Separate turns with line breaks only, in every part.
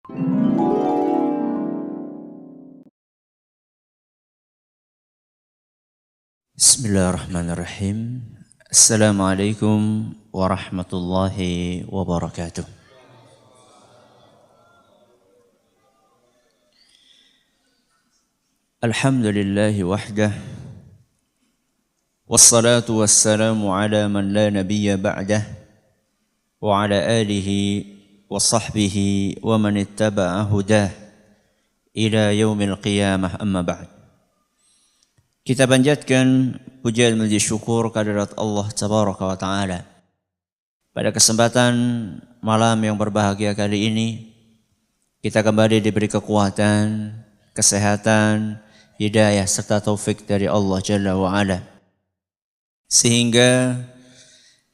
Bismillahirrahmanirrahim. Assalamualaikum warahmatullahi wabarakatuh. Alhamdulillahi wahdah. Wassalatu wassalamu ala man la nabiyya ba'dah. Wa ala alihi wa sahbihi wa man ittaba'a hudah. Ila yaumil qiyamah amma ba'd. Kita panjatkan puja dan puji syukur kehadirat Allah Tabaraka wa Ta'ala. Pada kesempatan malam yang berbahagia kali ini, kita kembali diberi kekuatan, kesehatan, hidayah serta taufik dari Allah Jalla wa Ala. Sehingga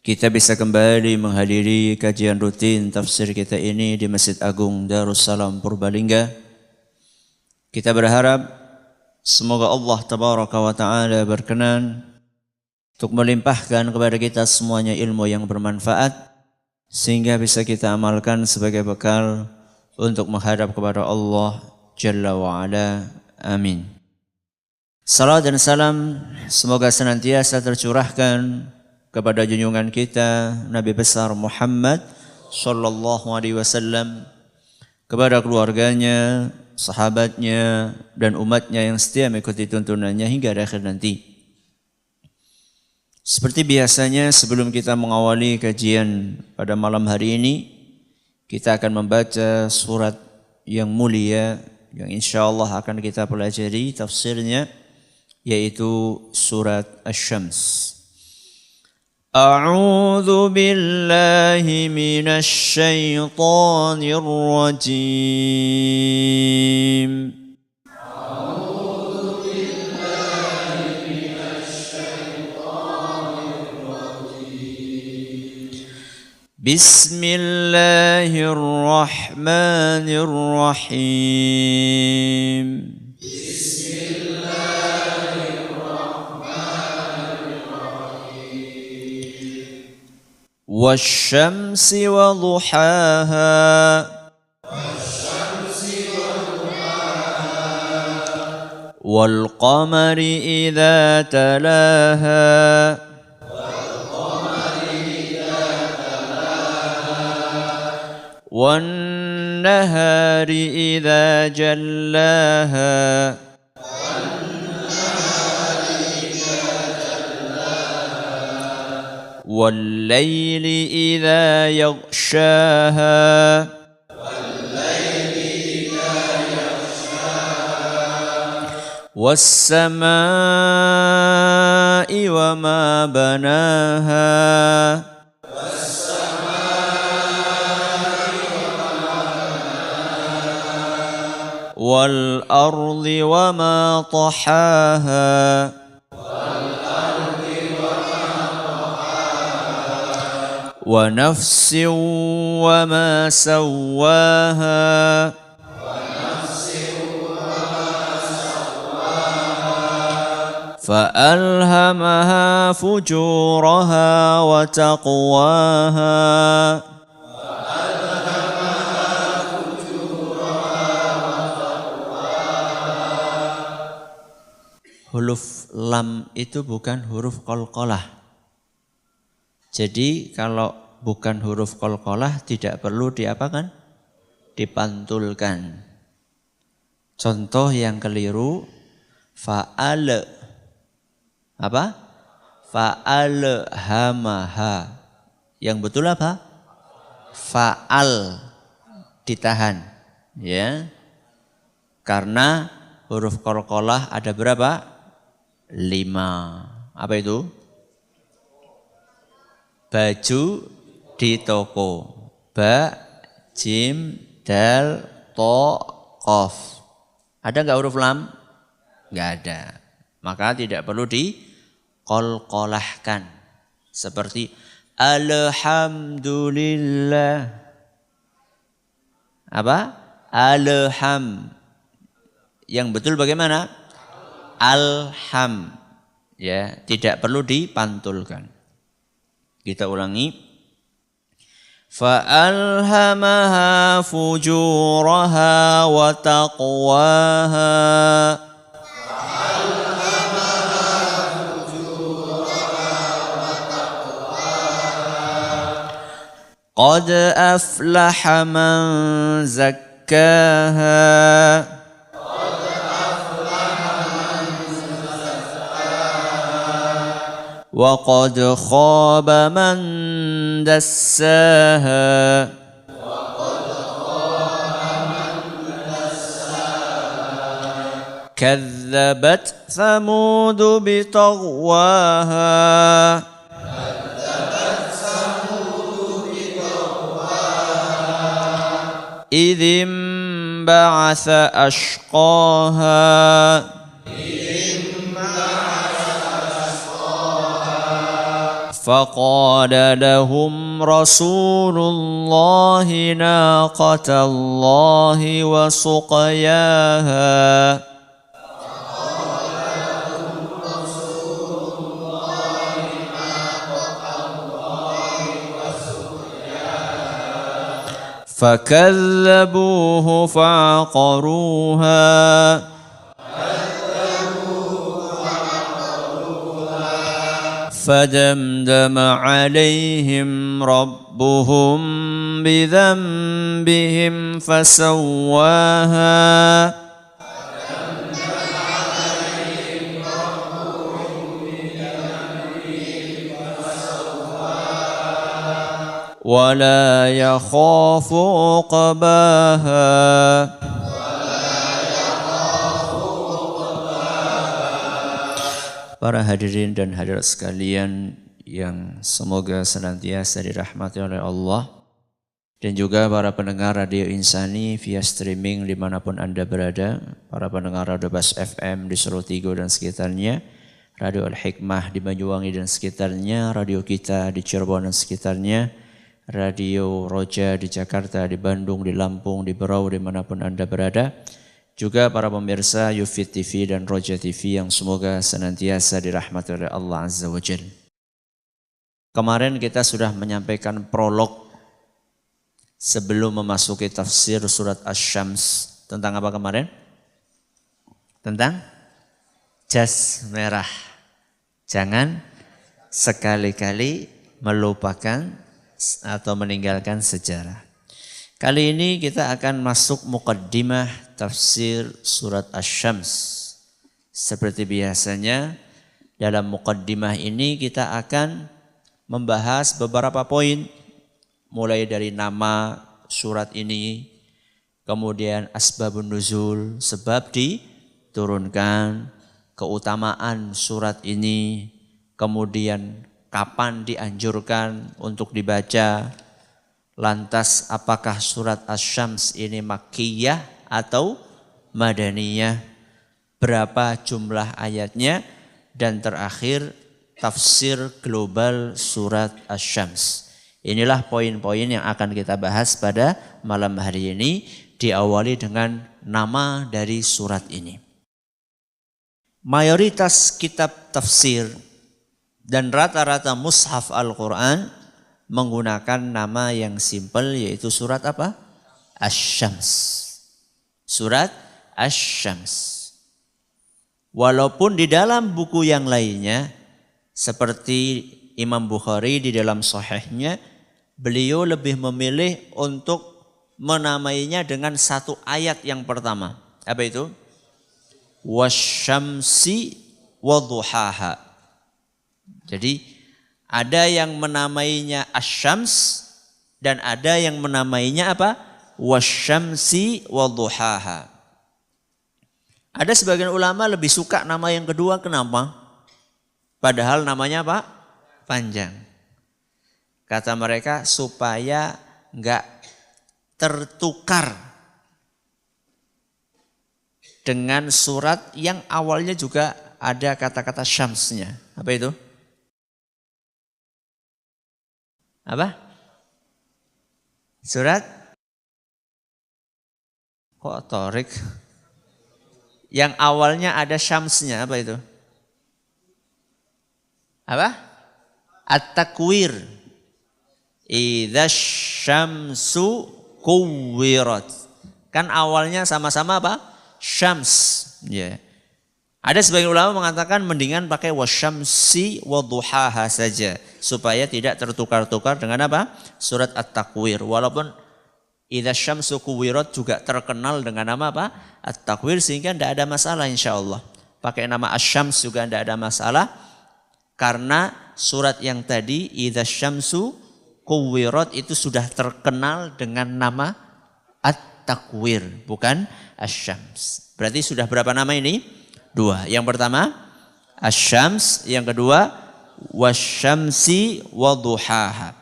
kita bisa kembali menghadiri kajian rutin tafsir kita ini di Masjid Agung Darussalam Purbalingga. Kita berharap semoga Allah Tabaraka wa Ta'ala berkenan untuk melimpahkan kepada kita semuanya ilmu yang bermanfaat sehingga bisa kita amalkan sebagai bekal untuk menghadap kepada Allah Jalla wa Ala. Amin. Salam dan salam semoga senantiasa tercurahkan kepada junjungan kita Nabi besar Muhammad sallallahu alaihi wasallam, kepada keluarganya, sahabatnya dan umatnya yang setia mengikuti tuntunannya hingga akhir nanti. Seperti biasanya sebelum kita mengawali kajian pada malam hari ini, kita akan membaca surat yang mulia yang insyaallah akan kita pelajari tafsirnya, yaitu surat Asy-Syams. A'udzu billahi minasy syaithanir rajim. A'udzu billahi minasy syaithanir rajim. Bismillahirrahmanirrahim. والشمس وضحاها والقمر إذا تلاها والنهار إذا جلاها والليل إذا يغشاها والسماء وما بناها والأرض وما طحاها ونفس وما سواها فألهمها فجورها وتقواها Huruf lam itu bukan huruf qalqalah. Jadi kalau bukan huruf qalqalah tidak perlu diapakan? Dipantulkan. Contoh yang keliru, fa'al. Apa? Fa'alhamaha. Yang betul apa? Fa'al. Ditahan. Ya. Karena huruf qalqalah ada berapa? 5. Apa itu? Baju di toko. Ba, jim, dal, to, qaf. Ada enggak huruf lam? Enggak ada. Maka tidak perlu diqalqalahkan. Seperti alhamdulillah. Apa? Alham. Yang betul bagaimana? Alham. Ya, tidak perlu dipantulkan. Kita ulangi. فألهمها فجورها وتقواها قد أفلح من زكاها وقد خاب من دساها كذبت ثمود بطغواها إذ انبعث أشقاها فقال لهم رسول الله ناقة الله وسقياها فكذبوه فعقروها فدمدم عليهم ربهم بذنبهم فسواها ولا يخاف عقباها Para hadirin dan hadirat sekalian yang semoga senantiasa dirahmati oleh Allah dan juga para pendengar Radio Insani via streaming dimanapun Anda berada, para pendengar Radio Bas FM di Solo Tigo dan sekitarnya, Radio Al-Hikmah di Banyuwangi dan sekitarnya, radio kita di Cirebon dan sekitarnya, Radio Roja di Jakarta, di Bandung, di Lampung, di Berau, dimanapun Anda berada. Juga para pemirsa Yufid TV dan Roja TV yang semoga senantiasa dirahmati oleh Allah Azza wa Jalla. Kemarin kita sudah menyampaikan prolog sebelum memasuki tafsir surat Asy-Syams. Tentang apa kemarin? Tentang jas merah. Jangan sekali-kali melupakan atau meninggalkan sejarah. Kali ini kita akan masuk muqaddimah tafsir surat Asy-Syams. Seperti biasanya dalam muqaddimah ini kita akan membahas beberapa poin. Mulai dari nama surat ini, kemudian asbabun nuzul, sebab diturunkan, keutamaan surat ini, kemudian kapan dianjurkan untuk dibaca. Lantas apakah surat Asy-Syams ini makkiyah atau madaniyah? Berapa jumlah ayatnya? Dan terakhir tafsir global surat Asy-Syams. Inilah poin-poin yang akan kita bahas pada malam hari ini. Diawali dengan nama dari surat ini. Mayoritas kitab tafsir dan rata-rata mushaf Al-Quran menggunakan nama yang simpel, yaitu surat apa? Asy-Syams. Surat Asy-Syams. Walaupun di dalam buku yang lainnya seperti Imam Bukhari di dalam Sahihnya, beliau lebih memilih untuk menamainya dengan satu ayat yang pertama. Apa itu? Wasyamsi wadduhaha. Jadi ada yang menamainya Asy-Syams dan ada yang menamainya apa? Wasyamsi wadduhaha. Ada sebagian ulama lebih suka nama yang kedua, kenapa? Padahal namanya apa? Panjang. Kata mereka supaya enggak tertukar dengan surat yang awalnya juga ada kata-kata syamsnya. Apa itu? Apa? Surat? Kok Torik? Yang awalnya ada syamsnya, apa itu? Apa? At-Takwir. Idza syamsu kuwirat. Kan awalnya sama-sama apa? Syams. Ya. Ada sebagian ulama mengatakan mendingan pakai wasyamsi wadduhaha saja supaya tidak tertukar-tukar dengan apa? Surat At-Takwir. Walaupun idza syamsu kuwirat juga terkenal dengan nama apa? At-Takwir, sehingga tidak ada masalah insyaallah. Pakai nama Asy-Syams juga tidak ada masalah karena surat yang tadi idza syamsu kuwirat itu sudah terkenal dengan nama At-Takwir, bukan Asy-Syams. Berarti sudah berapa nama ini? 2. Yang pertama Asy-Syams, yang kedua wasyamsi wadduhaha.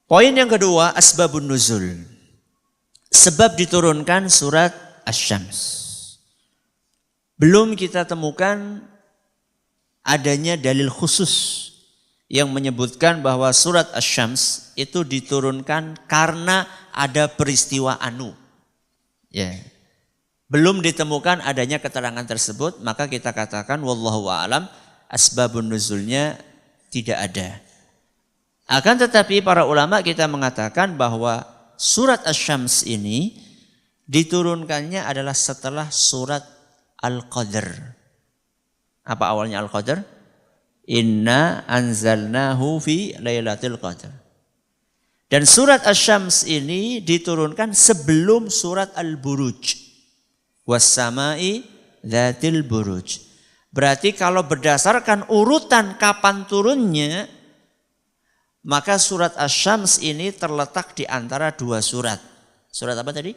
Poin yang kedua asbabun nuzul. Sebab diturunkan surat Asy-Syams. Belum kita temukan adanya dalil khusus yang menyebutkan bahwa surat Asy-Syams itu diturunkan karena ada peristiwa anu. Ya. Belum ditemukan adanya keterangan tersebut, maka kita katakan wallahu a'lam asbabun nuzulnya tidak ada. Akan tetapi para ulama kita mengatakan bahwa surat Asy-Syams ini diturunkannya adalah setelah surat Al-Qadr. Apa awalnya Al-Qadr? Inna anzalnahu fi lailatul qadr. Dan surat Asy-Syams ini diturunkan sebelum surat Al-Buruj. Was-sama'i dzatil buruj. Berarti kalau berdasarkan urutan kapan turunnya, maka surat Asy-Syams ini terletak di antara 2 surat. Surat apa tadi?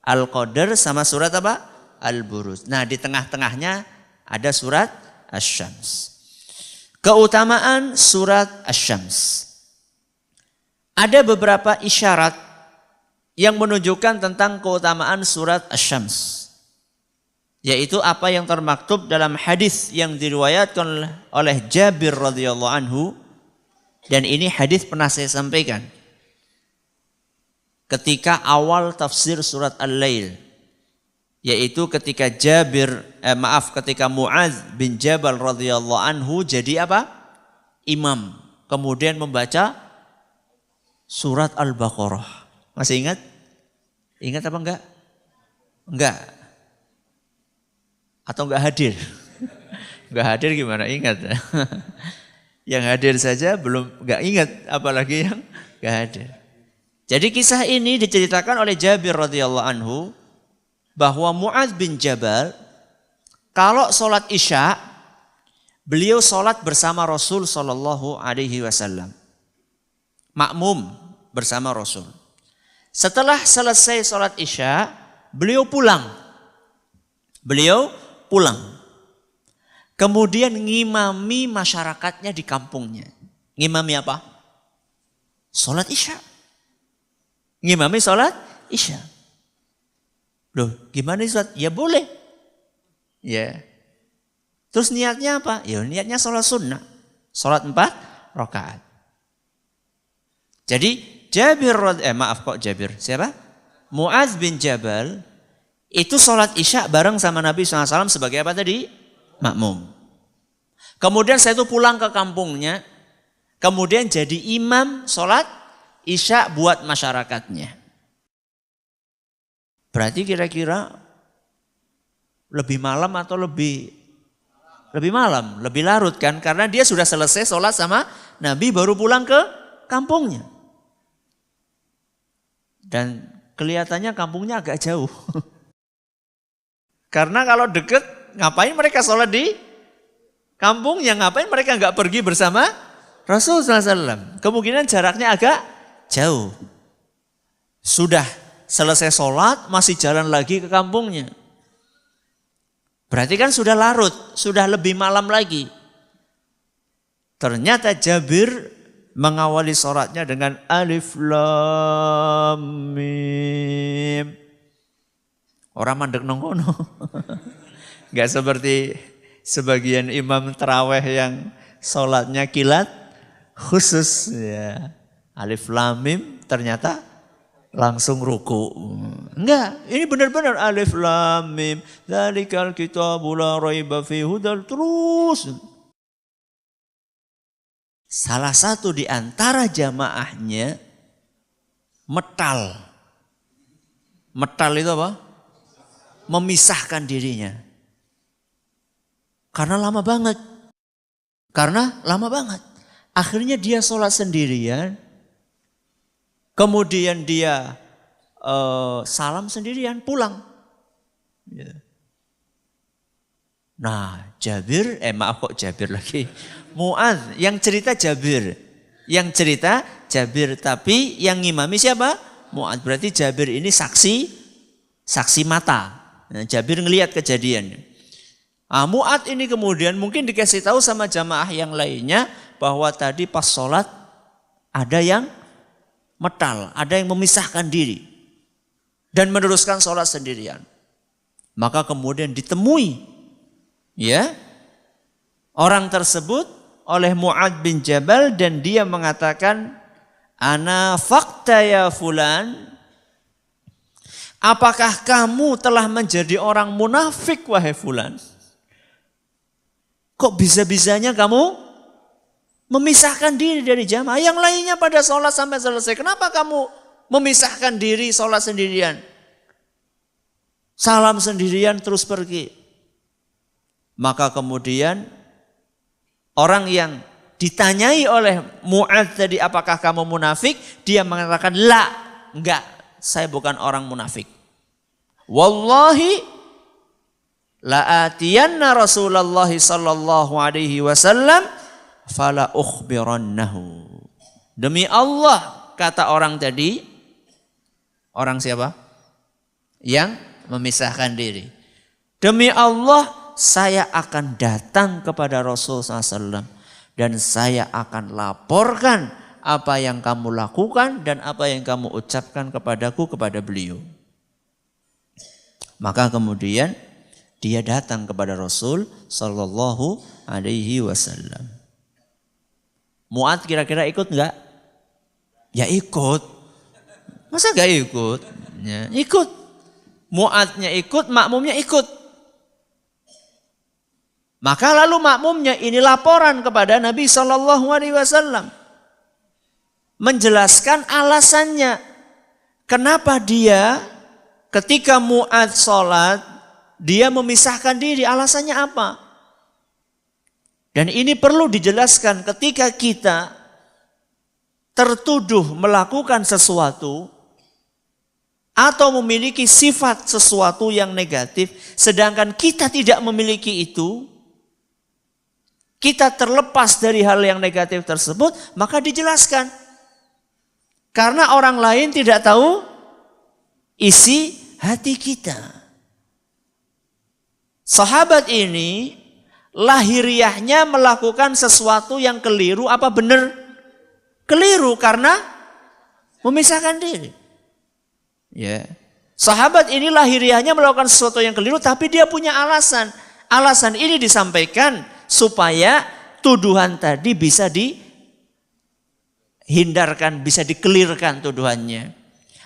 Al-Qadr sama surat apa? Al-Buruj. Nah, di tengah-tengahnya ada surat Asy-Syams. Keutamaan surat Asy-Syams. Ada beberapa isyarat yang menunjukkan tentang keutamaan surat Asy-Syams. Yaitu apa yang termaktub dalam hadis yang diriwayatkan oleh Jabir radhiyallahu anhu. Dan ini hadis pernah saya sampaikan. Ketika awal tafsir surat Al-Lail. Yaitu ketika ketika Mu'adz bin Jabal radhiyallahu anhu jadi apa? Imam. Kemudian membaca surat Al-Baqarah. Masih ingat? Ingat apa enggak? Enggak. Atau enggak hadir? Enggak hadir gimana? Ingat. Yang hadir saja belum enggak ingat, apalagi yang enggak hadir. Jadi kisah ini diceritakan oleh Jabir radhiyallahu anhu bahwa Mu'adz bin Jabal kalau sholat Isya beliau sholat bersama Rasul sallallahu alaihi wasallam. Makmum bersama Rasul. Setelah selesai sholat Isya, beliau pulang. Kemudian ngimami masyarakatnya di kampungnya. Ngimami apa? Sholat Isya. Ngimami sholat Isya. Loh, gimana sholat? Ya boleh. Ya. Terus niatnya apa? Ya niatnya sholat sunnah. Sholat 4 rakaat. Jadi Jabir, siapa? Mu'adz bin Jabal itu sholat Isya bareng sama Nabi SAW sebagai apa tadi? Makmum. Kemudian saya itu pulang ke kampungnya. Kemudian jadi imam sholat Isya buat masyarakatnya. Berarti kira-kira lebih malam atau lebih malam, lebih larut kan? Karena dia sudah selesai sholat sama Nabi baru pulang ke kampungnya. Dan kelihatannya kampungnya agak jauh. Karena kalau deket, ngapain mereka sholat di kampungnya? Ngapain mereka nggak pergi bersama Rasulullah SAW? Kemungkinan jaraknya agak jauh. Sudah selesai sholat, masih jalan lagi ke kampungnya. Berarti kan sudah larut, sudah lebih malam lagi. Ternyata Jabir mengawali sholatnya dengan Alif Lam Mim. Orang mandek nongkono. Gak seperti sebagian imam taraweh yang sholatnya kilat khusus. Ya. Alif Lam Mim ternyata langsung ruku. Enggak, ini benar-benar Alif Lam Mim. Dzalikal kitabu la raiba fihi hudal terus. Salah satu di antara jamaahnya metal. Metal itu apa? Memisahkan dirinya. Karena lama banget. Akhirnya dia sholat sendirian. Kemudian dia salam sendirian, pulang. Nah, Mu'adz, yang cerita Jabir, tapi yang ngimami siapa? Mu'adz. Berarti Jabir ini saksi mata. Nah, Jabir ngelihat kejadiannya. Mu'adz ini kemudian mungkin dikasih tahu sama jamaah yang lainnya bahwa tadi pas sholat ada yang metal, ada yang memisahkan diri dan meneruskan sholat sendirian. Maka kemudian ditemui orang tersebut oleh Mu'adz bin Jabal dan dia mengatakan, ana fakta ya fulan, apakah kamu telah menjadi orang munafik wahai fulan? Kok bisa-bisanya kamu memisahkan diri dari jamaah? Yang lainnya pada sholat sampai selesai. Kenapa kamu memisahkan diri sholat sendirian? Salam sendirian terus pergi. Maka kemudian orang yang ditanyai oleh Mu'adz tadi, apakah kamu munafik? Dia mengatakan, enggak, saya bukan orang munafik. Wallahi la'atiyanna Rasulullah sallallahu alaihi wasallam fala ukhbirannahu. Demi Allah, kata orang tadi. Orang siapa? Yang memisahkan diri. Demi Allah, saya akan datang kepada Rasul SAW dan saya akan laporkan apa yang kamu lakukan dan apa yang kamu ucapkan kepadaku kepada beliau. Maka kemudian dia datang kepada Rasul sallallahu alaihi wasallam. Mu'adz kira-kira ikut enggak? Ya ikut. Masa enggak ikut? Ya, ikut. Mu'adznya ikut, makmumnya ikut. Maka lalu makmumnya ini laporan kepada Nabi sallallahu alaihi wasallam. Menjelaskan alasannya. Kenapa dia ketika Mu'adz sholat dia memisahkan diri, alasannya apa? Dan ini perlu dijelaskan ketika kita tertuduh melakukan sesuatu atau memiliki sifat sesuatu yang negatif, sedangkan kita tidak memiliki itu, kita terlepas dari hal yang negatif tersebut, maka dijelaskan. Karena orang lain tidak tahu isi hati kita. Sahabat ini lahiriahnya melakukan sesuatu yang keliru apa benar? Keliru karena memisahkan diri. Ya. Sahabat ini lahiriahnya melakukan sesuatu yang keliru tapi dia punya alasan. Alasan ini disampaikan supaya tuduhan tadi bisa dihindarkan, bisa dikelirkan tuduhannya.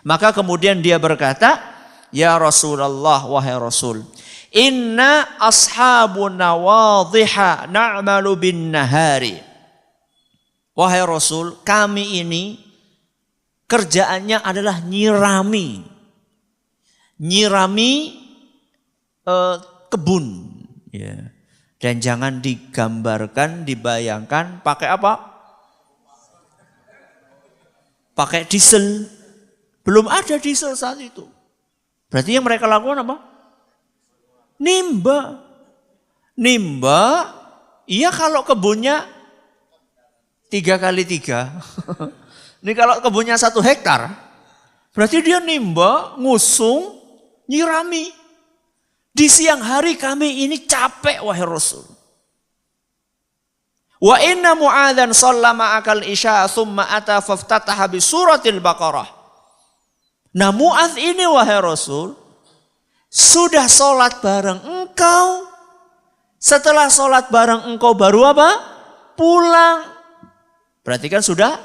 Maka kemudian dia berkata, ya Rasulullah, wahai Rasul, inna ashabuna wadhiha na'malu bin nahari. Wahai Rasul, kami ini kerjaannya adalah nyirami kebun. Ya. Dan jangan digambarkan, dibayangkan pakai apa? Pakai diesel. Belum ada diesel saat itu. Berarti yang mereka lakukan apa? Nimba, iya kalau kebunnya 3x3. Ini kalau kebunnya 1 hektar, berarti dia nimba, ngusung, nyirami. Di siang hari kami ini capek wahai Rasul. Wa inna Mu'adzan shalla ma'akal isya thumma ata faftataha bi suratil Baqarah. Nah Mu'adz ini wahai Rasul sudah sholat bareng engkau. Setelah sholat bareng engkau baru apa? Pulang. Berarti kan sudah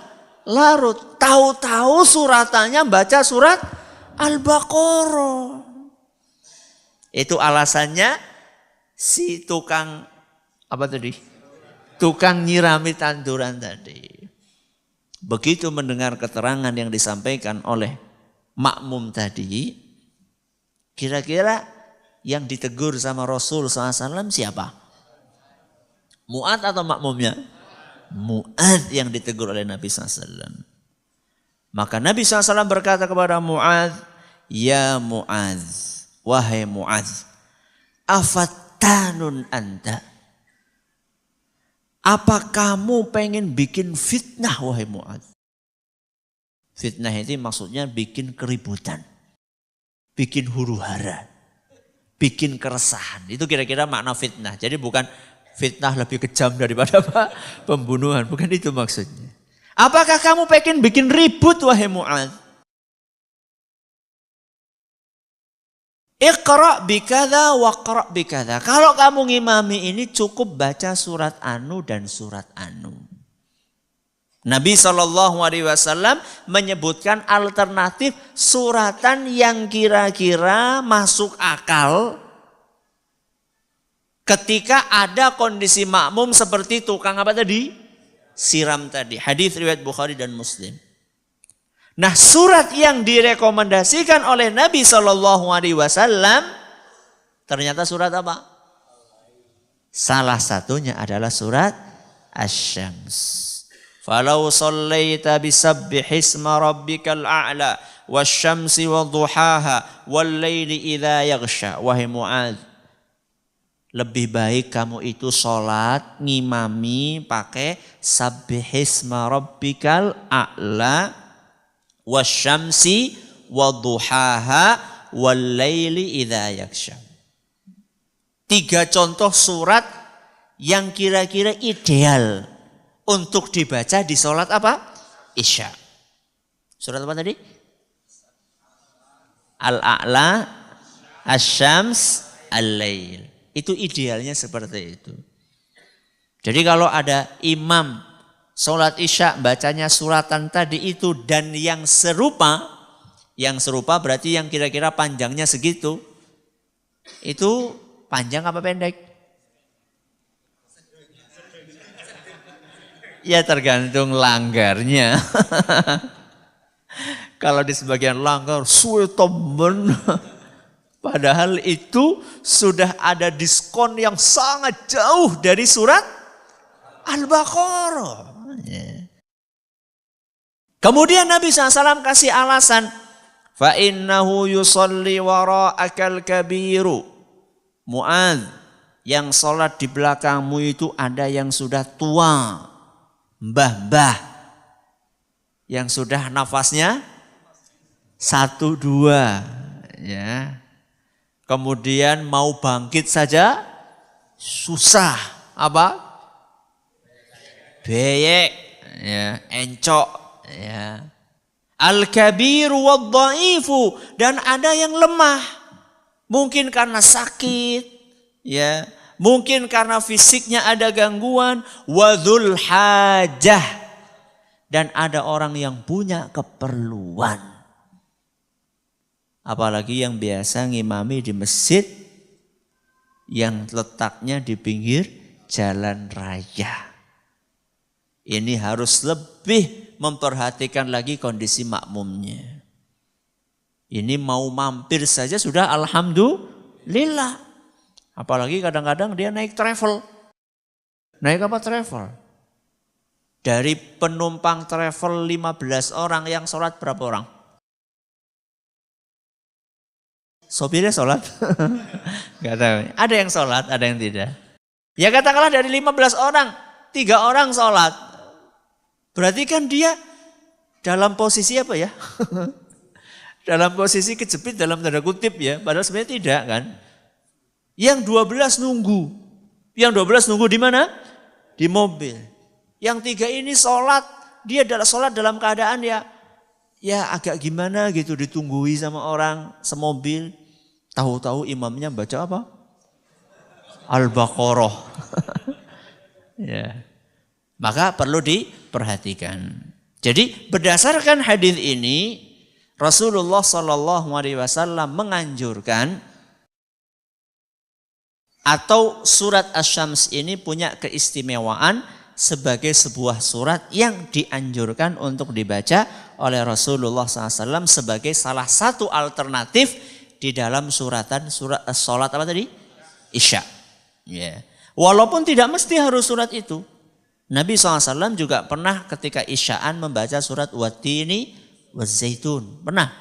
larut. Tahu-tahu suratannya baca surat Al-Baqarah. Itu alasannya si tukang apa tadi? tukang nyirami tanduran tadi. Begitu mendengar keterangan yang disampaikan oleh makmum tadi, kira-kira yang ditegur sama Rasul SAW siapa? Mu'adz atau makmumnya? Mu'adz yang ditegur oleh Nabi SAW. Maka Nabi SAW berkata kepada Mu'adz, ya Mu'adz, wahai Mu'adz, afattanun anta? Apa kamu pengen bikin fitnah wahai Mu'adz? Fitnah itu maksudnya bikin keributan, bikin huru-hara, bikin keresahan. Itu kira-kira makna fitnah. Jadi bukan fitnah lebih kejam daripada apa? Pembunuhan. Bukan itu maksudnya. Apakah kamu pengen bikin ribut wahai Mu'adz? Iqra' bikadza waqra' bikadza. Kalau kamu ngimami ini cukup baca surat anu dan surat anu. Nabi SAW menyebutkan alternatif suratan yang kira-kira masuk akal ketika ada kondisi makmum seperti tukang apa tadi? Siram tadi. Hadis riwayat Bukhari dan Muslim. Nah, surat yang direkomendasikan oleh Nabi SAW ternyata surat apa? Salah satunya adalah surat Asy-Syams. Falau shallaita bisabbihisma rabbikal a'la wasyamsi wadduhaha wallaili idza yaghsha. Wahai Mu'adz, lebih baik kamu itu sholat ngimami pakai sabbihisma rabbikal a'la wasyamsi wadduhaha wallaili idza yaghsha. 3 contoh surat yang kira-kira ideal untuk dibaca di sholat apa? Isya. Surat apa tadi? Al-A'la, Asy-Syams, Al-Lail. Itu idealnya seperti itu. Jadi kalau ada imam sholat isya bacanya suratan tadi itu dan yang serupa berarti yang kira-kira panjangnya segitu. Itu panjang apa pendek? Ya tergantung langgarnya. Kalau di sebagian langgar suwe temen. Padahal itu sudah ada diskon yang sangat jauh dari surat Al-Baqarah. Kemudian Nabi SAW kasih alasan. Fa innahu yusalli wara'akal kabiru. Mu'adz, yang sholat di belakangmu itu ada yang sudah tua, mbah-mbah, yang sudah nafasnya 1, 2, ya. Kemudian mau bangkit saja susah, apa? Beyek, ya, encok, ya. Al-kabiru wad-dhaifu, dan ada yang lemah. Mungkin karena sakit, ya. Mungkin karena fisiknya ada gangguan, wadzul hajah, dan ada orang yang punya keperluan. Apalagi yang biasa ngimami di masjid yang letaknya di pinggir jalan raya. Ini harus lebih memperhatikan lagi kondisi makmumnya. Ini mau mampir saja sudah alhamdulillah. Apalagi kadang-kadang dia naik travel. Naik apa travel? Dari penumpang travel 15 orang yang sholat berapa orang? Sopirnya sholat? Gak tahu. Ada yang sholat, ada yang tidak. Ya katakanlah dari 15 orang, 3 orang sholat. Berarti kan dia dalam posisi apa ya? Dalam posisi kejepit dalam tanda kutip ya. Padahal sebenarnya tidak kan. Yang 12 nunggu. Yang 12 nunggu di mana? Di mobil. Yang 3 ini sholat. Dia adalah sholat dalam keadaan ya agak gimana gitu. Ditunggui sama orang semobil. Tahu-tahu imamnya baca apa? Al-Baqarah. Ya. Maka perlu diperhatikan. Jadi berdasarkan hadis ini Rasulullah SAW menganjurkan atau surat Asy-Syams ini punya keistimewaan sebagai sebuah surat yang dianjurkan untuk dibaca oleh Rasulullah SAW sebagai salah satu alternatif di dalam surat apa tadi? Isya. Yeah. Walaupun tidak mesti harus surat itu. Nabi SAW juga pernah ketika isyaan membaca surat Wattini Wazzaitun. Pernah.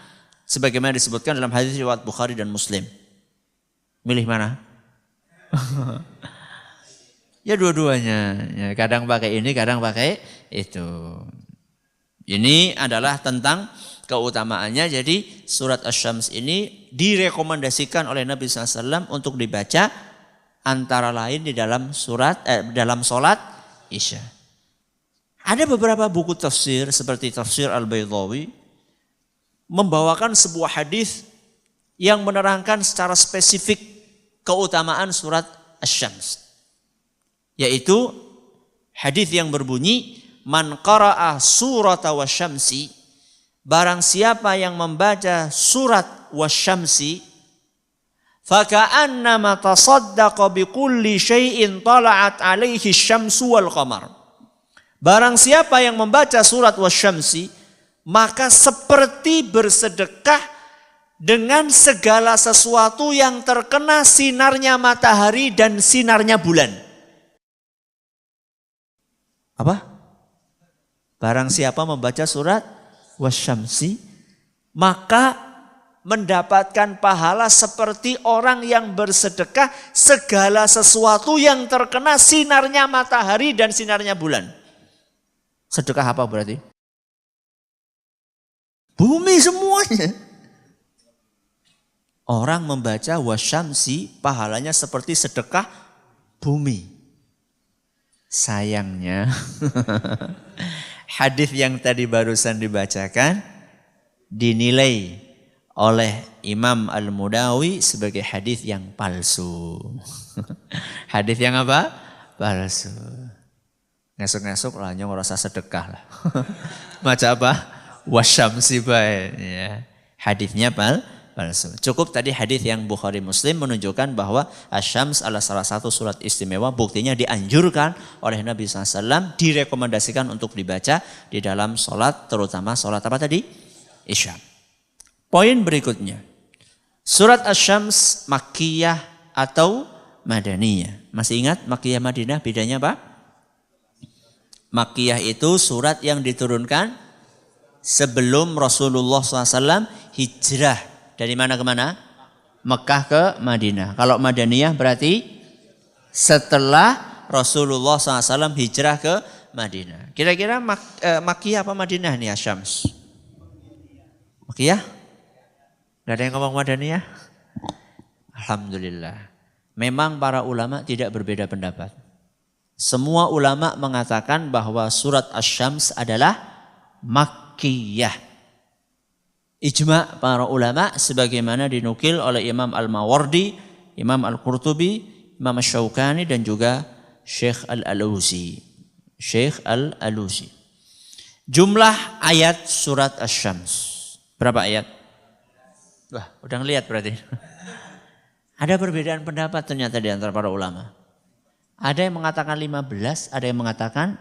Sebagaimana disebutkan dalam hadis riwayat Bukhari dan Muslim. Milih mana? Ya dua-duanya. Ya, kadang pakai ini, kadang pakai itu. Ini adalah tentang keutamaannya. Jadi surat Asy-Syams ini direkomendasikan oleh Nabi SAW untuk dibaca antara lain di dalam dalam sholat Isya. Ada beberapa buku tafsir seperti tafsir Al-Baydhawi membawakan sebuah hadis yang menerangkan secara spesifik keutamaan surat Asy-Syams. Yaitu hadis yang berbunyi, man qara'a surata wasyamsi, barang siapa yang membaca surat wasyamsi, faka'annama tasaddaqa bikulli syai'in tala'at alaihi syamsu wal qamar. Barang siapa yang membaca surat wasyamsi, maka seperti bersedekah dengan segala sesuatu yang terkena sinarnya matahari dan sinarnya bulan. Apa? Barang siapa membaca surat Wasyamsi, maka mendapatkan pahala seperti orang yang bersedekah segala sesuatu yang terkena sinarnya matahari dan sinarnya bulan. Sedekah apa berarti? Bumi semuanya. Orang membaca Wasyamsi, pahalanya seperti sedekah bumi. Sayangnya hadis yang tadi barusan dibacakan dinilai oleh Imam Al-Mudawi sebagai hadis yang palsu. Hadis yang apa? Palsu. Ngasuk-ngasuk lah nyong rasa sedekah lah. Baca apa? Wasyamsi bae ya. Hadisnya palsu. Cukup tadi hadis yang Bukhari Muslim menunjukkan bahwa Asy-Syams adalah salah satu surat istimewa, buktinya dianjurkan oleh Nabi SAW, direkomendasikan untuk dibaca di dalam sholat, terutama sholat apa tadi? Isya. Poin berikutnya, surat Asy-Syams Makkiyah atau Madaniyah. Masih ingat Makkiyah Madinah bedanya apa? Makkiyah itu surat yang diturunkan sebelum Rasulullah SAW hijrah. Dari mana ke mana? Mekah ke Madinah. Kalau Madaniyah berarti setelah Rasulullah SAW hijrah ke Madinah. Kira-kira Makkiyah apa Madinah nih Asy-Syams? Makkiyah? Gak ada yang ngomong Madaniyah? Alhamdulillah. Memang para ulama tidak berbeda pendapat. Semua ulama mengatakan bahwa surat Asy-Syams adalah Makkiyah. Ijma' para ulama sebagaimana dinukil oleh Imam Al-Mawardi, Imam Al-Qurtubi, Imam Asy-Syaukani dan juga Syekh Al-Alusi. Syekh Al-Alusi. Jumlah ayat surat Asy-Syams. Berapa ayat? Wah, udah ngeliat berarti. Ada perbedaan pendapat ternyata di antara para ulama. Ada yang mengatakan 15, ada yang mengatakan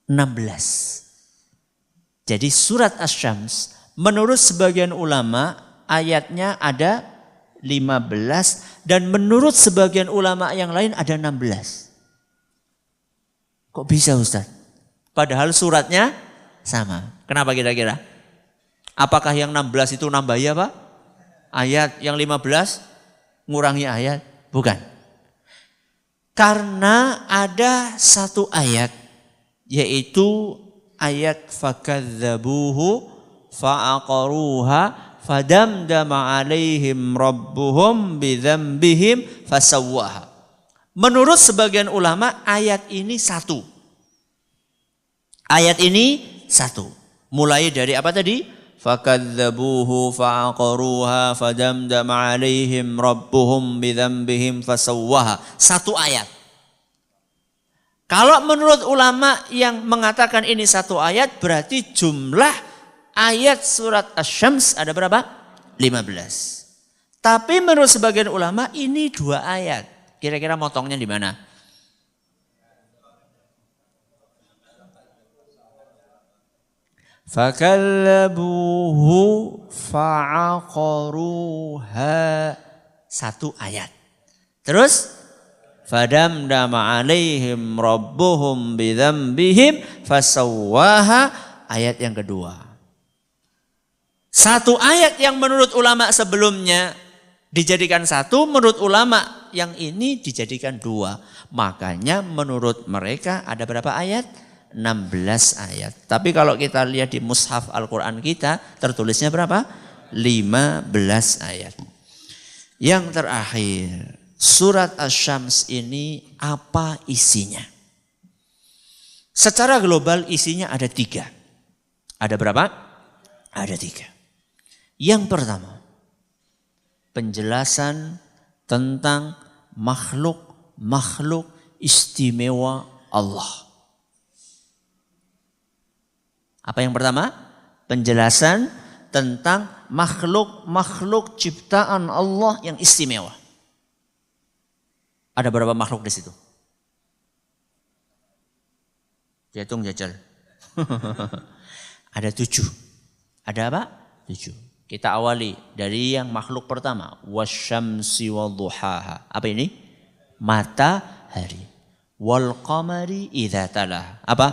16. Jadi surat Asy-Syams menurut sebagian ulama ayatnya ada 15 dan menurut sebagian ulama yang lain ada 16. Kok bisa Ustaz? Padahal suratnya sama. Kenapa kira-kira? Apakah yang 16 itu nambahi apa? Ayat yang 15 ngurangi ayat? Bukan. Karena ada satu ayat yaitu ayat fakadzabuhu fa'aqaruha fadamdama alaihim rabbuhum bidzambihim fasawwaha. Menurut sebagian ulama ayat ini satu. Ayat ini satu. Mulai dari apa tadi? Fakadzabuhu fa'aqaruha fadamdama alaihim rabbuhum bidzambihim fasawwaha. Satu ayat. Kalau menurut ulama yang mengatakan ini satu ayat berarti jumlah ayat surat Asy-Syams ada berapa? 15. Tapi menurut sebagian ulama ini 2 ayat. Kira-kira motongnya di mana? Fakallabuhu fa'aqaruha. Satu ayat. Terus fadamdama alaihim rabbuhum bidzambihim fasawwaha. Ayat yang kedua. Satu ayat yang menurut ulama sebelumnya dijadikan satu, menurut ulama yang ini dijadikan dua. Makanya menurut mereka ada berapa ayat? 16 ayat. Tapi kalau kita lihat di mushaf Al-Quran kita, tertulisnya berapa? 15 ayat. Yang terakhir, surat Asy-Syams ini apa isinya? Secara global isinya ada 3. Ada berapa? Ada 3. Yang pertama, penjelasan tentang makhluk istimewa Allah. Apa yang pertama? Penjelasan tentang makhluk ciptaan Allah yang istimewa. Ada berapa makhluk di situ? Hitung jajal. Ada 7. Ada apa? 7. Kita awali dari yang makhluk pertama. Wasyamsi wadduhaha. Apa ini? Matahari. Wal qamari idza talaha. Apa?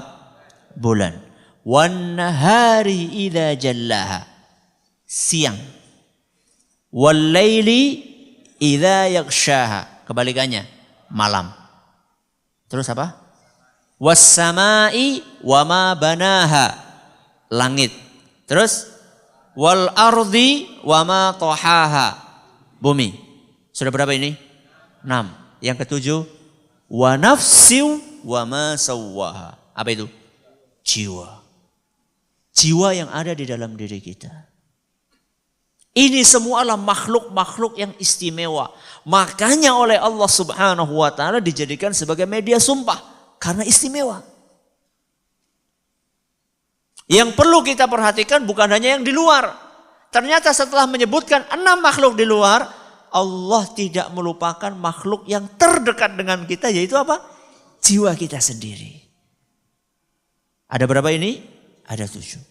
Bulan. Wan nahari idza jallaha. Siang. Wal laili idza yaghshaha. Kebalikannya, malam. Terus apa? Was samai wa ma banaha. Langit. Terus wal ardi wa ma tahaha. Bumi. Sudah berapa ini? 6. Yang ketujuh, wa nafsiu wa ma sawwaha. Apa itu? Jiwa. Jiwa yang ada di dalam diri kita. Ini semualah makhluk-makhluk yang istimewa. Makanya oleh Allah Subhanahu wa taala dijadikan sebagai media sumpah karena istimewa. Yang perlu kita perhatikan bukan hanya yang di luar. Ternyata setelah menyebutkan 6 makhluk di luar, Allah tidak melupakan makhluk yang terdekat dengan kita, yaitu apa? Jiwa kita sendiri. Ada berapa ini? Ada 7.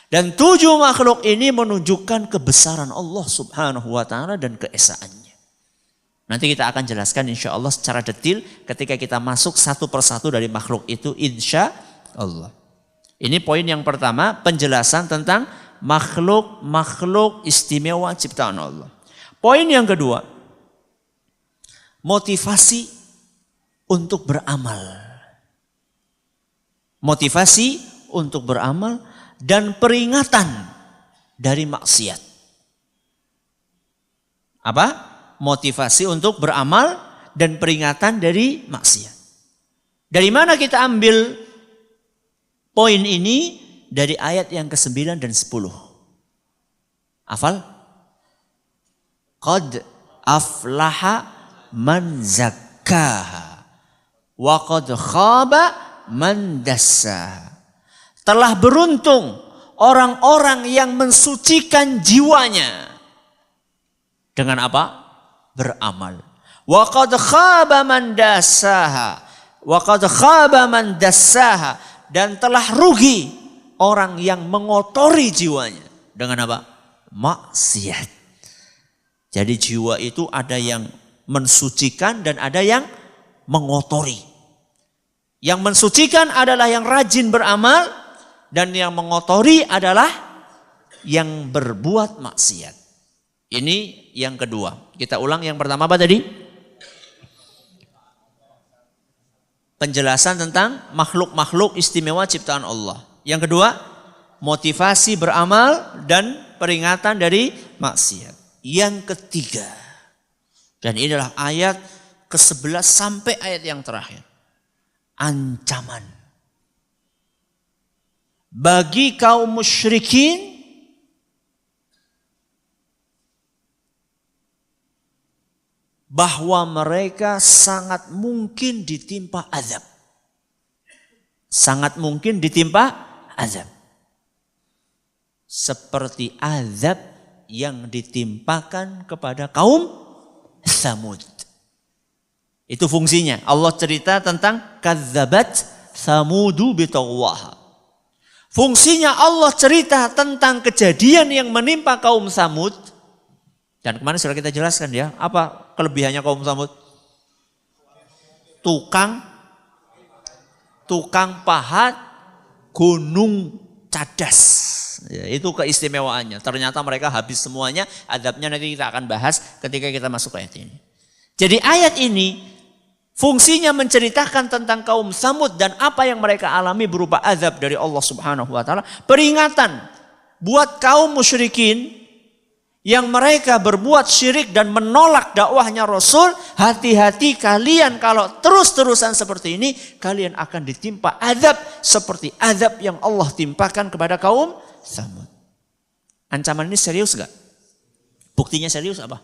Dan 7 makhluk ini menunjukkan kebesaran Allah Subhanahu wa taala dan keesaannya. Nanti kita akan jelaskan insya Allah secara detail ketika kita masuk satu persatu dari makhluk itu insya Allah. Ini poin yang pertama, penjelasan tentang makhluk istimewa ciptaan Allah. Poin yang kedua, motivasi untuk beramal. Motivasi untuk beramal dan peringatan dari maksiat. Apa? Motivasi untuk beramal dan peringatan dari maksiat. Dari mana kita ambil poin ini? Dari ayat yang ke-9 dan 10. Hafal? Qad aflaha man zakkaha wa qad khaba man dassaha. Telah beruntung orang-orang yang mensucikan jiwanya. Dengan apa? Beramal. Wa qad khaba man dassaha. Wa qad khaba man dassaha. Dan telah rugi orang yang mengotori jiwanya. Dengan apa? Maksiat. Jadi jiwa itu ada yang mensucikan dan ada yang mengotori. Yang mensucikan adalah yang rajin beramal. Dan yang mengotori adalah yang berbuat maksiat. Ini yang kedua. Kita ulang yang pertama apa tadi? Penjelasan tentang makhluk-makhluk istimewa ciptaan Allah. Yang kedua, motivasi beramal dan peringatan dari maksiat. Yang ketiga, dan inilah ayat ke-11 sampai ayat yang terakhir. Ancaman bagi kaum musyrikin bahwa mereka sangat mungkin ditimpa azab. Sangat mungkin ditimpa azab. Seperti azab yang ditimpakan kepada kaum Tsamud. Itu fungsinya. Allah cerita tentang kadzabat Samudu bitagwaha. Fungsinya Allah cerita tentang kejadian yang menimpa kaum Samud. Dan kemarin sudah kita jelaskan ya, apa kelebihannya kaum Samud? Tukang pahat gunung cadas. Ya, itu keistimewaannya. Ternyata mereka habis semuanya. Adabnya nanti kita akan bahas ketika kita masuk ayat ini. Jadi ayat ini fungsinya menceritakan tentang kaum Samud dan apa yang mereka alami berupa azab dari Allah Subhanahu wa taala. Peringatan buat kaum musyrikin yang mereka berbuat syirik dan menolak dakwahnya Rasul, hati-hati kalian kalau terus-terusan seperti ini, kalian akan ditimpa azab seperti azab yang Allah timpakan kepada kaum Samud. Ancaman ini serius gak? Buktinya serius apa?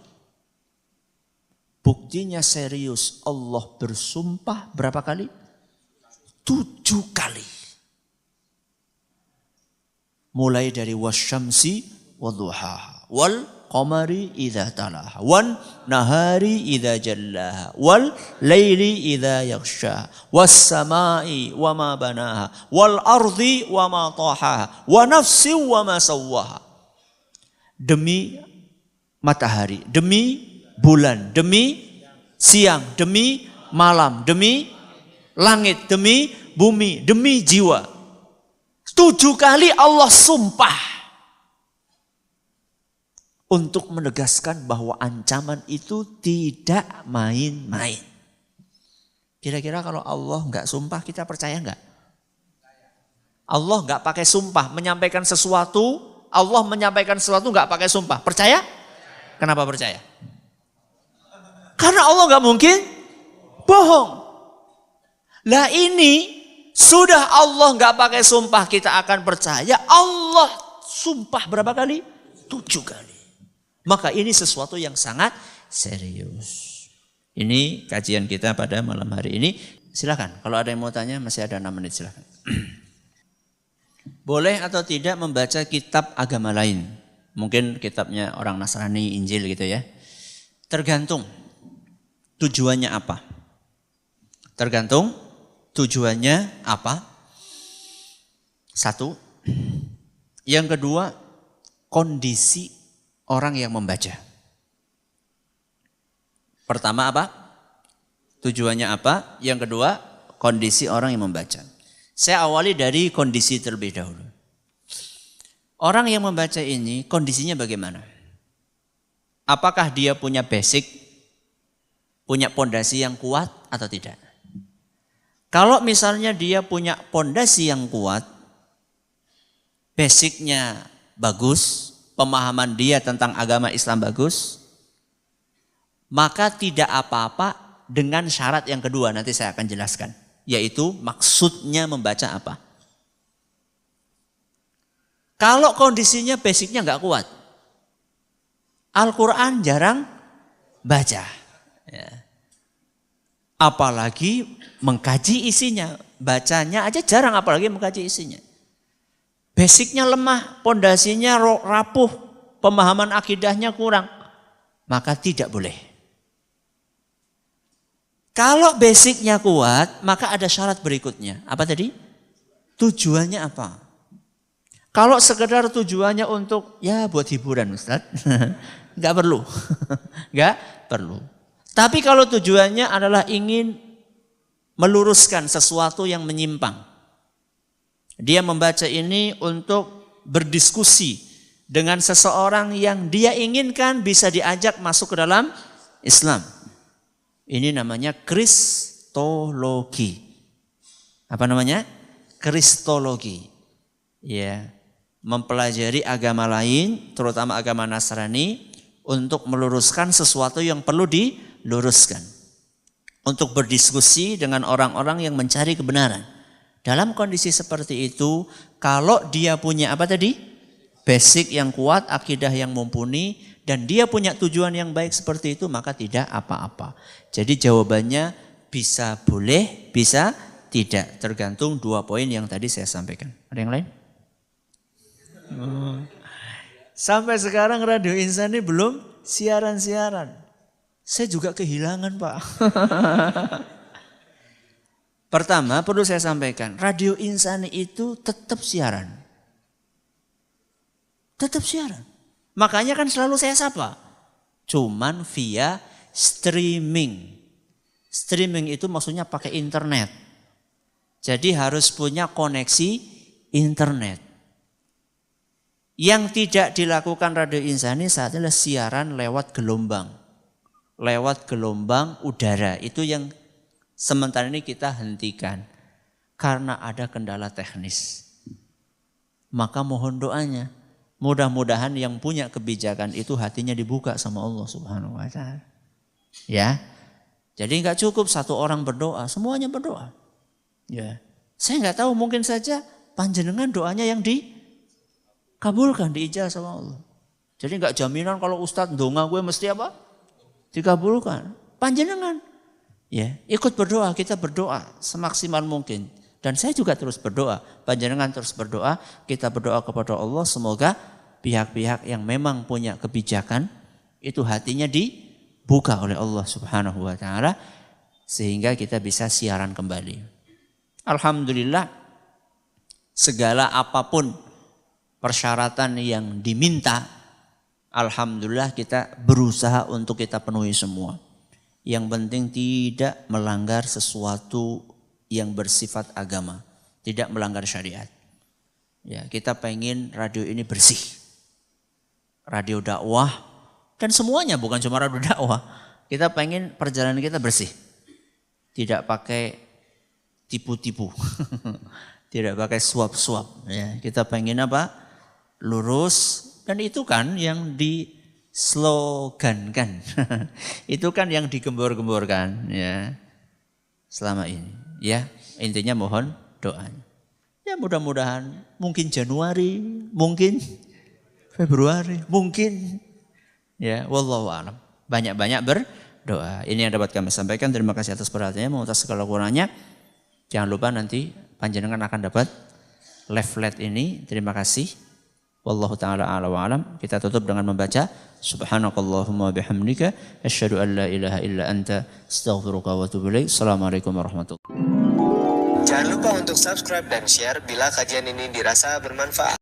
Buktinya serius. Allah bersumpah berapa kali? 7 kali. Mulai dari wasyamsi wadduhaha, wal qamari idza talaha, wan nahari idza jallaha, wal laili idza yaghsha, was samai wama banaha, wal ardi wama tahaha, wa nafsi wama sawwaha. Demi matahari, demi bulan, demi siang, demi malam, demi langit, demi bumi, demi jiwa. 7 kali Allah sumpah untuk menegaskan bahwa ancaman itu tidak main-main. Kira-kira kalau Allah nggak sumpah kita percaya nggak? Allah nggak pakai sumpah menyampaikan sesuatu, Allah menyampaikan sesuatu nggak pakai sumpah. Percaya? Kenapa percaya? Karena Allah nggak mungkin bohong. Lah ini sudah Allah nggak pakai sumpah kita akan percaya. Allah sumpah berapa kali? 7 kali. Maka ini sesuatu yang sangat serius. Ini kajian kita pada malam hari ini. Silakan, kalau ada yang mau tanya masih ada 6 menit silakan. Boleh atau tidak membaca kitab agama lain? Mungkin kitabnya orang Nasrani, Injil gitu ya. Tergantung tujuannya apa. Tergantung tujuannya apa. 1. Yang kedua, kondisi orang yang membaca. Pertama apa? Tujuannya apa? Yang kedua, kondisi orang yang membaca. Saya awali dari kondisi terlebih dahulu. Orang yang membaca ini kondisinya bagaimana? Apakah dia punya basic, punya pondasi yang kuat atau tidak? Kalau misalnya dia punya pondasi yang kuat, basicnya bagus, pemahaman dia tentang agama Islam bagus, maka tidak apa-apa dengan syarat yang kedua, nanti saya akan jelaskan. Yaitu maksudnya membaca apa. Kalau kondisinya basicnya nggak kuat, Al-Quran jarang baca. Ya. Apalagi mengkaji isinya, bacanya aja jarang apalagi mengkaji isinya. Basicnya lemah, pondasinya rapuh, pemahaman akidahnya kurang, maka tidak boleh. Kalau basicnya kuat, maka ada syarat berikutnya. Apa tadi? Tujuannya apa? Kalau sekedar tujuannya untuk ya buat hiburan Ustaz, nggak perlu, nggak perlu. Tapi kalau tujuannya adalah ingin meluruskan sesuatu yang menyimpang. Dia membaca ini untuk berdiskusi dengan seseorang yang dia inginkan bisa diajak masuk ke dalam Islam. Ini namanya kristologi. Apa namanya? Kristologi. Ya, mempelajari agama lain, terutama agama Nasrani, untuk meluruskan sesuatu yang perlu diluruskan. Untuk berdiskusi dengan orang-orang yang mencari kebenaran. Dalam kondisi seperti itu, kalau dia punya apa tadi? Basic yang kuat, akidah yang mumpuni, dan dia punya tujuan yang baik seperti itu, maka tidak apa-apa. Jadi jawabannya bisa boleh, bisa tidak. Tergantung 2 poin yang tadi saya sampaikan. Ada yang lain? Sampai sekarang Radio Insan ini belum siaran-siaran. Saya juga kehilangan, Pak. Pertama perlu saya sampaikan, Radio Insani itu tetap siaran. Tetap siaran. Makanya kan selalu saya sapa. Cuman via streaming. Streaming itu maksudnya pakai internet. Jadi harus punya koneksi internet. Yang tidak dilakukan Radio Insani saat ini adalah siaran lewat gelombang. Lewat gelombang udara. Itu yang sementara ini kita hentikan. Karena ada kendala teknis. Maka mohon doanya. Mudah-mudahan yang punya kebijakan itu hatinya dibuka sama Allah Subhanahu wa ta'ala. Ya. Jadi enggak cukup satu orang berdoa, semuanya berdoa. Ya. Saya enggak tahu, mungkin saja panjenengan doanya yang dikabulkan, diijabah sama Allah. Jadi enggak jaminan kalau Ustadz ndonga gue mesti apa? Dikabulkan. Panjenengan. Ya, ikut berdoa, kita berdoa semaksimal mungkin. Dan saya juga terus berdoa, panjenengan terus berdoa, kita berdoa kepada Allah semoga pihak-pihak yang memang punya kebijakan itu hatinya dibuka oleh Allah Subhanahu wa ta'ala sehingga kita bisa siaran kembali. Alhamdulillah segala apapun persyaratan yang diminta, alhamdulillah kita berusaha untuk kita penuhi semua. Yang penting tidak melanggar sesuatu yang bersifat agama, tidak melanggar syariat. Ya, kita pengen radio ini bersih. Radio dakwah dan semuanya, bukan cuma radio dakwah. Kita pengen perjalanan kita bersih. Tidak pakai tipu-tipu. Tidak pakai suap-suap, ya. Kita pengen apa? Lurus, dan itu kan yang dislogankan. Itu kan yang digembor-gemborkan, ya. Selama ini. Ya, intinya mohon doanya. Ya mudah-mudahan mungkin Januari, mungkin Februari, mungkin. Ya, wallahu a'lam. Banyak-banyak berdoa. Ini yang dapat kami sampaikan. Terima kasih atas perhatiannya, mengutas segala kurangnya. Jangan lupa nanti panjenengan akan dapat leaflet ini. Terima kasih. Wallahu ta'ala a'la wa a'lam. Kita tutup dengan membaca Subhanakallahumma bihamdika asyhadu an la ilaha illa anta astaghfiruka wa atubu ilaik. Assalamualaikum warahmatullahi wabarakatuh.
Jangan lupa untuk subscribe dan share bila kajian ini dirasa bermanfaat.